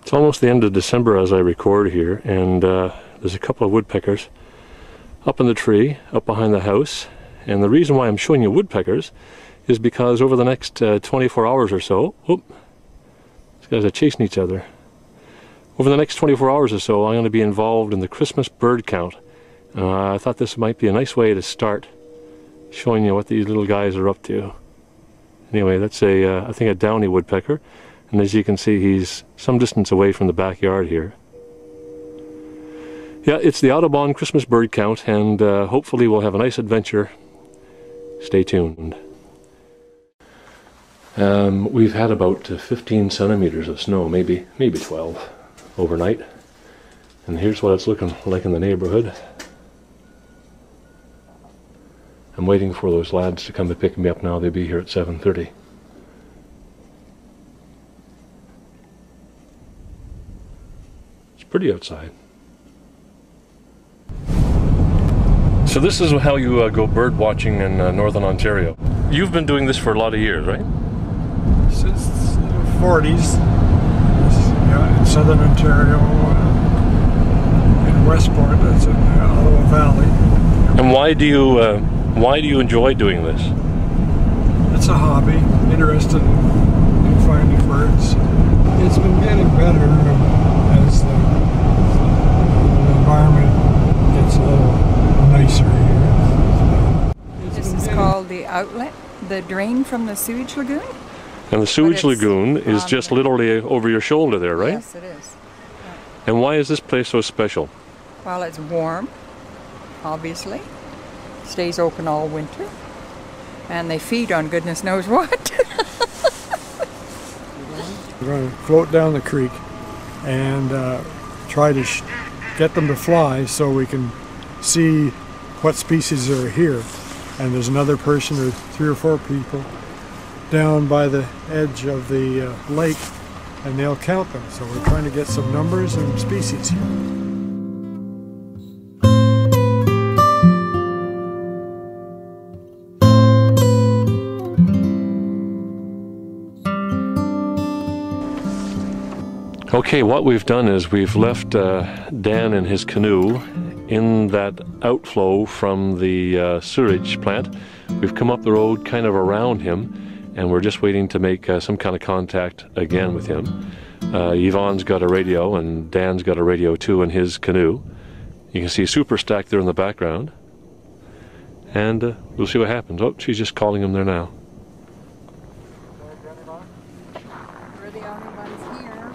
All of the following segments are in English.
It's almost the end of December as I record here, and there's a couple of woodpeckers up in the tree, up behind the house. And the reason why I'm showing you woodpeckers is because over the next 24 hours or so, these guys are chasing each other. Over the next 24 hours or so, I'm going to be involved in the Christmas bird count. I thought this might be a nice way to start showing you what these little guys are up to. Anyway, that's I think a downy woodpecker, and as you can see, he's some distance away from the backyard here. Yeah, it's the Audubon Christmas bird count, and hopefully we'll have a nice adventure. Stay tuned. We've had about 15 centimeters of snow, maybe 12 overnight, and here's what it's looking like in the neighborhood. I'm waiting for those lads to come to pick me up now. They'll be here at 7:30. It's pretty outside. So this is how you go bird watching in northern Ontario. You've been doing this for a lot of years, right? Since the 40s, in southern Ontario, in Westport, that's in the Ottawa Valley. And why do you enjoy doing this? It's a hobby, interested in finding birds. It's been getting better as the environment gets a little nicer here. This is called the outlet, the drain from the sewage lagoon. And the sewage lagoon is just literally over your shoulder there, right? Yes, it is. Yeah. And why is this place so special? Well, it's warm, obviously. Stays open all winter. And they feed on goodness knows what. We're going to float down the creek and try to get them to fly so we can see what species are here. And there's another person or 3 or 4 people down by the edge of the lake, and they'll count them. So we're trying to get some numbers and species here. Okay, what we've done is we've left Dan in his canoe in that outflow from the sewage plant. We've come up the road kind of around him, and we're just waiting to make some kind of contact again with him. Yvonne's got a radio, and Dan's got a radio too in his canoe. You can see Super Stack there in the background, and we'll see what happens. Oh, she's just calling him there now. We're the only ones here.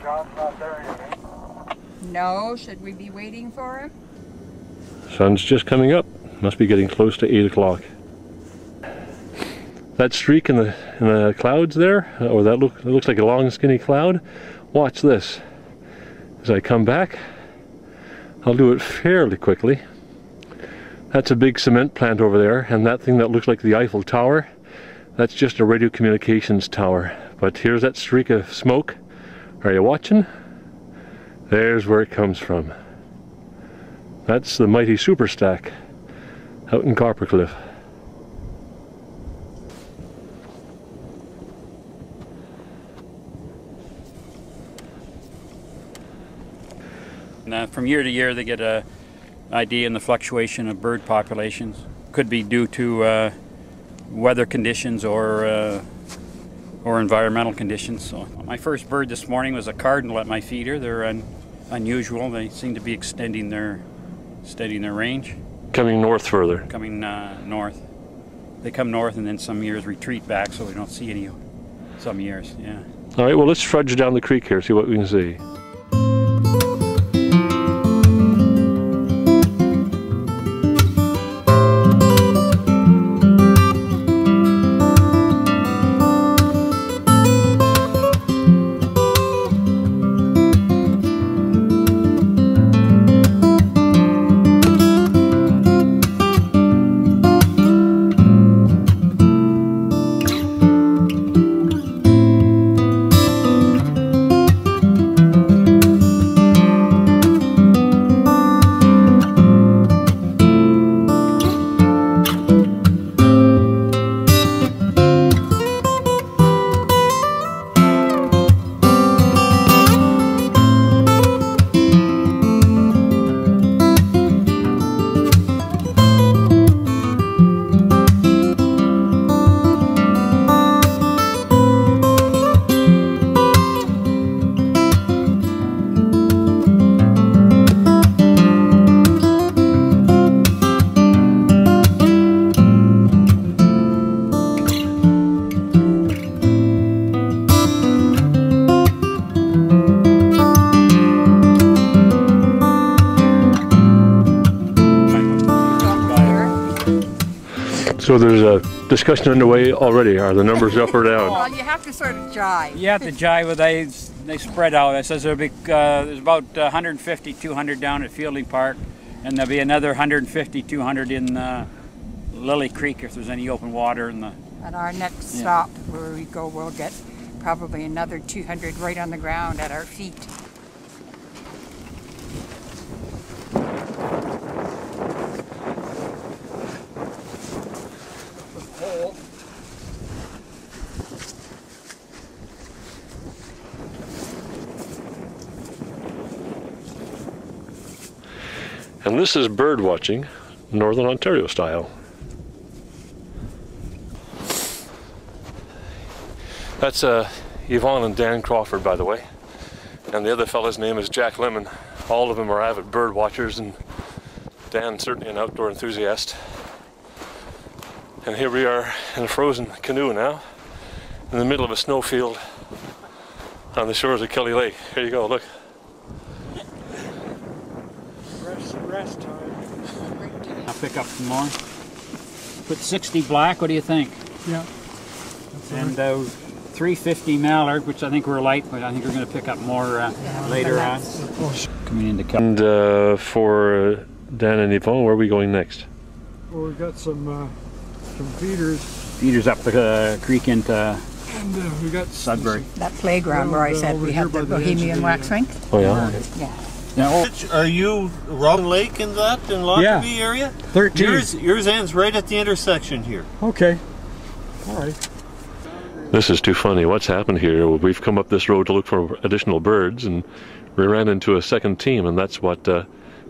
John's not there yet. No, should we be waiting for him? Sun's just coming up. Must be getting close to 8 o'clock. That streak in the clouds there, or that looks like a long skinny cloud. Watch this. As I come back, I'll do it fairly quickly. That's a big cement plant over there, and that thing that looks like the Eiffel Tower, that's just a radio communications tower. But here's that streak of smoke. Are you watching? There's where it comes from. That's the mighty Super Stack out in Coppercliff. From year to year they get an idea in the fluctuation of bird populations. Could be due to weather conditions or environmental conditions. So my first bird this morning was a cardinal at my feeder. They're unusual. They seem to be extending their range. Coming north further. Coming north. They come north and then some years retreat back, so we don't see any some years. Yeah. All right, well, let's trudge down the creek here, see what we can see. So there's a discussion underway already. Are the numbers up or down? Well, you have to sort of jive. You have to jive with they spread out. It says there'll be there's about 150, 200 down at Fielding Park, and there'll be another 150, 200 in Lily Creek if there's any open water in the. At our next stop where we go, we'll get probably another 200 right on the ground at our feet. And this is bird watching, Northern Ontario style. That's Yvonne and Dan Crawford, by the way. And the other fellow's name is Jack Lemon. All of them are avid bird watchers, and Dan's certainly an outdoor enthusiast. And here we are in a frozen canoe now, in the middle of a snowfield on the shores of Kelly Lake. Here you go, look. Rest time. I'll pick up some more. Put 60 black, what do you think? Yeah. And 350 mallard, which I think we're light, but I think we're going to pick up more later on. Coming into And for Dan and Yvonne, where are we going next? Well, we've got some feeders. Feeders up the creek into And we got Sudbury. That playground where I said we have the Bohemian wax rink. Oh yeah? Yeah. Now, Are you Robin Lake in that, in Lockerbie area? 13. Yours ends right at the intersection here. Okay. All right. This is too funny. What's happened here? Well, we've come up this road to look for additional birds, and we ran into a second team, and that's what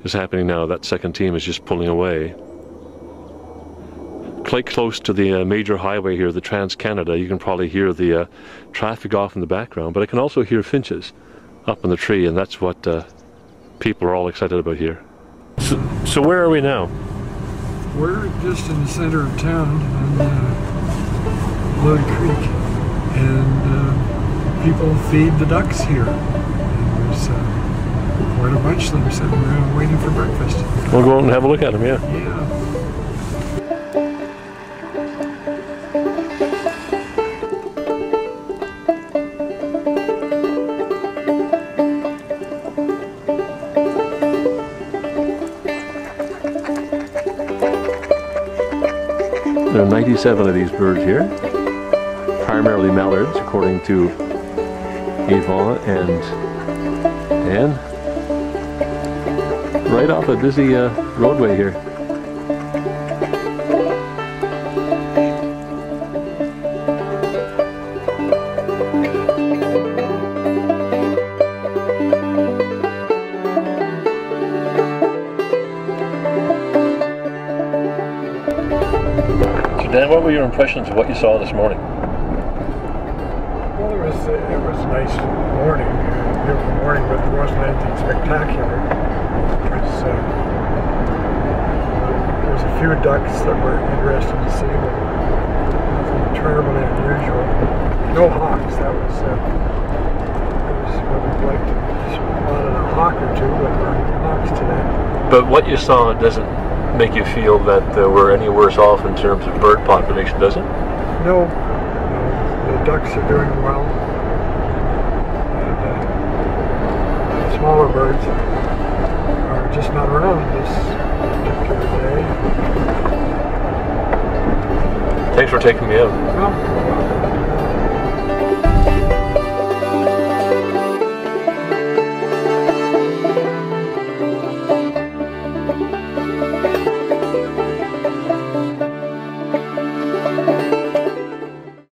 is happening now. That second team is just pulling away. Quite close to the major highway here, the Trans-Canada. You can probably hear the traffic off in the background, but I can also hear finches up in the tree, and that's what people are all excited about here. So where are we now? We're just in the center of town on Lily Creek, and people feed the ducks here. And there's quite a bunch of them sitting around waiting for breakfast. We'll go out and have a look at them, yeah. Yeah. There are 97 of these birds here, primarily mallards, according to Yvonne and Dan. Right off a busy roadway here. Dan, what were your impressions of what you saw this morning? Well, it was a nice morning, beautiful morning, but there wasn't anything spectacular. There's a few ducks that were interesting to see, but nothing terribly unusual. No hawks. That was what we'd like to. Wanted a hawk or two, but there aren't hawks today. But what you saw doesn't make you feel that we're any worse off in terms of bird population, does it? No, the ducks are doing well. And the smaller birds are just not around this particular day. Thanks for taking me out. Well,